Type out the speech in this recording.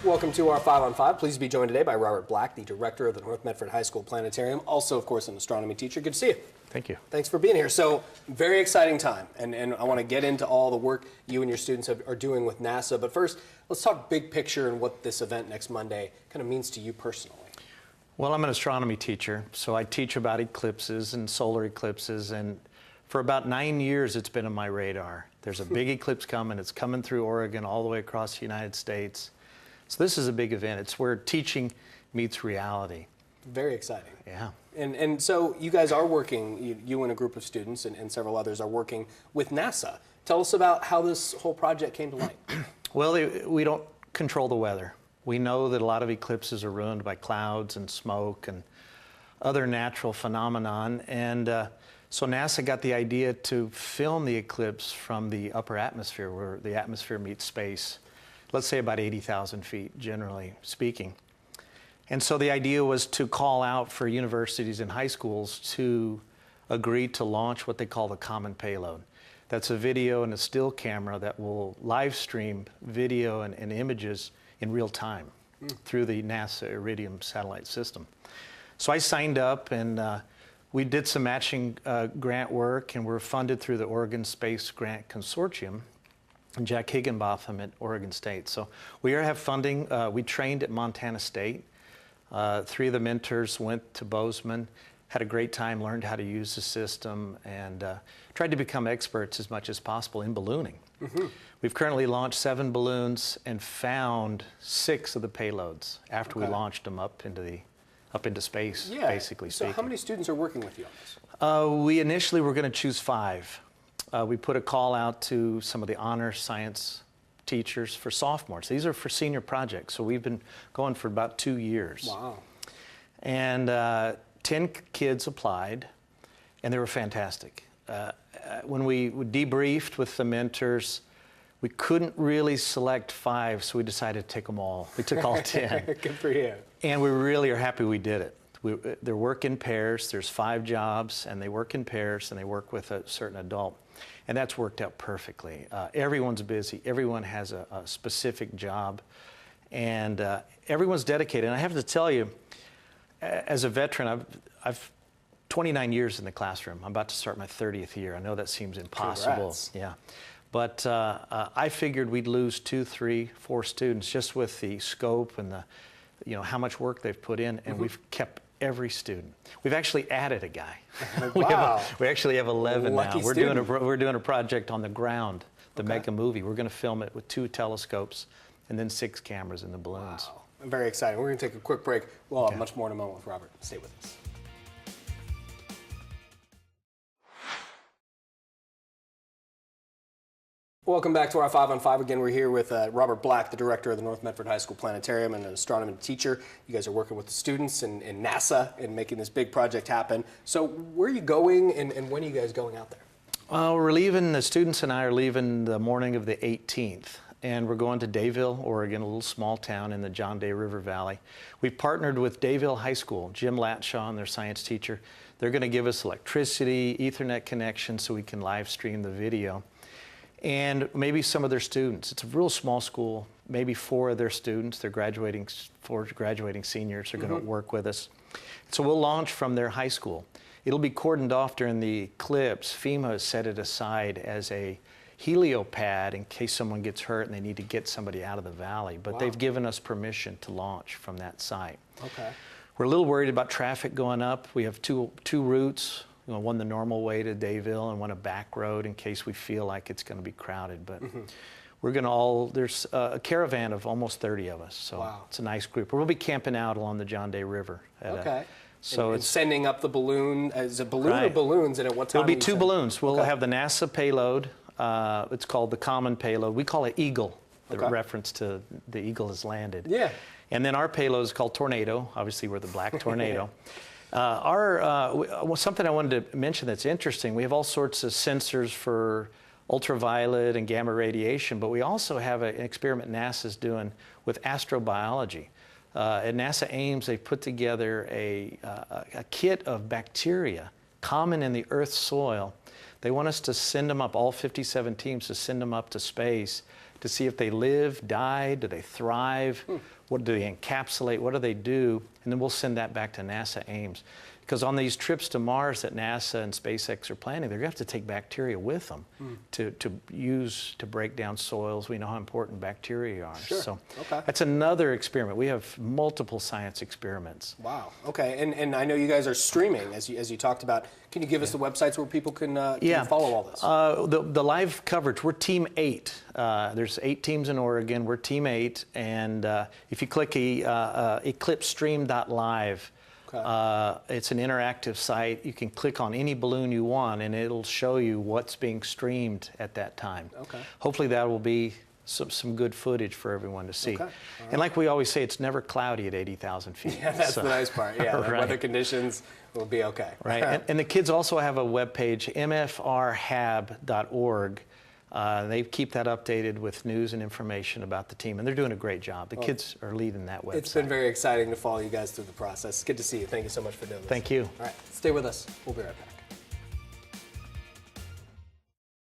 Welcome to our 5 on 5. Pleased to be joined today by Robert Black, the director of the North Medford High School Planetarium, also, of course, an astronomy teacher. Good to see you. Thank you. Thanks for being here. So, very exciting time, and I want to get into all the work you and your students are doing with NASA. But first, let's talk big picture and what this event next Monday kind of means to you personally. Well, I'm an astronomy teacher, so I teach about eclipses and solar eclipses, and for about 9 years it's been on my radar. There's a big eclipse coming. It's coming through Oregon all the way across the United States. So this is a big event. It's where teaching meets reality. Very exciting. Yeah. And so you guys are working, you and a group of students and several others are working with NASA. Tell us about how this whole project came to light. Well, we don't control the weather. We know that a lot of eclipses are ruined by clouds and smoke and other natural phenomenon. And so NASA got the idea to film the eclipse from the upper atmosphere, where the atmosphere meets space. Let's say about 80,000 feet, generally speaking. And so the idea was to call out for universities and high schools to agree to launch what they call the common payload. That's a video and a still camera that will live stream video and images in real time through the NASA Iridium satellite system. So I signed up, and we did some matching grant work, and we're funded through the Oregon Space Grant Consortium and Jack Higginbotham at Oregon State. So we have funding. We trained at Montana State. 3 of the mentors went to Bozeman, had a great time, learned how to use the system, and tried to become experts as much as possible in ballooning. We've currently launched 7 balloons and found 6 of the payloads after we launched them up into space, basically speaking. So how many students are working with you on this? We initially were going to choose 5. We put a call out to some of the honor science teachers for sophomores. These are for senior projects, so we've been going for about 2 years. Wow. And 10 kids applied, and they were fantastic. When we debriefed with the mentors, we couldn't really select 5, so we decided to take them all. We took all 10. Good for you. And we really are happy we did it. They work in pairs. There's 5 jobs, and they work in pairs, and they work with a certain adult. And that's worked out perfectly. Everyone's busy. Everyone has a specific job. And everyone's dedicated. And I have to tell you, as a veteran, I've 29 years in the classroom. I'm about to start my 30th year. I know that seems impossible. Congrats. Yeah. But I figured we'd lose 2, 3, 4 students just with the scope and the, how much work they've put in, and we've kept every student. We've actually added a guy. Wow. we actually have 11 Lucky now. student. We're doing a project on the ground, the mega movie. We're going to film it with 2 telescopes and then 6 cameras in the balloons. Wow. Very exciting. We're going to take a quick break. We'll have much more in a moment with Robert. Stay with us. Welcome back to our 5 on 5. Again, we're here with Robert Black, the director of the North Medford High School Planetarium and an astronomy teacher. You guys are working with the students and NASA and making this big project happen. So where are you going, and when are you guys going out there? We're leaving, the students and I are leaving the morning of the 18th. And we're going to Dayville, Oregon, a little small town in the John Day River Valley. We've partnered with Dayville High School, Jim Latshaw and their science teacher. They're going to give us electricity, Ethernet connection so we can live stream the video. And maybe some of their students. It's a real small school, maybe 4 of their students, they're graduating, 4 graduating seniors are going to work with us. So we'll launch from their high school. It'll be cordoned off during the eclipse. FEMA has set it aside as a heliopad in case someone gets hurt and they need to get somebody out of the valley. But they've given us permission to launch from that site. Okay. We're a little worried about traffic going up. We have two routes. One the normal way to Dayville and one a back road in case we feel like it's going to be crowded. But we're going to there's a caravan of almost 30 of us. So it's a nice group. We'll be camping out along the John Day River. So it's sending up the balloon. Is it balloon or balloons? And at what time? There'll be 2 balloons. We'll have the NASA payload. It's called the common payload. We call it Eagle, the reference to the eagle has landed. Yeah. And then our payload is called Tornado. Obviously, we're the black tornado. Something I wanted to mention that's interesting, we have all sorts of sensors for ultraviolet and gamma radiation, but we also have an experiment NASA's doing with astrobiology. At NASA Ames, they put together a kit of bacteria common in the Earth's soil They want us to send them up, all 57 teams, to send them up to space to see if they live, die, do they thrive, what do they encapsulate, what do they do, and then we'll send that back to NASA Ames. Because on these trips to Mars that NASA and SpaceX are planning, they're going to have to take bacteria with them to use to break down soils. We know how important bacteria are. Sure. So Okay. that's another experiment. We have multiple science experiments. Wow. Okay. And I know you guys are streaming, as you talked about. Can you give us the websites where people can follow all this? The live coverage, we're Team 8. There's 8 teams in Oregon. We're Team 8. And if you click Eclipse.Stream.Live, it's an interactive site. You can click on any balloon you want, and it'll show you what's being streamed at that time. Okay. Hopefully that will be some good footage for everyone to see. Okay. Right. And like we always say, it's never cloudy at 80,000 feet. Yeah, that's the nice part. Yeah, the Right. weather conditions will be okay. Right. And the kids also have a webpage, mfrhab.org. They keep that updated with news and information about the team, and they're doing a great job. The kids are leading that website. It's been very exciting to follow you guys through the process. It's good to see you. Thank you so much for doing this. Thank you. All right, stay with us. We'll be right back.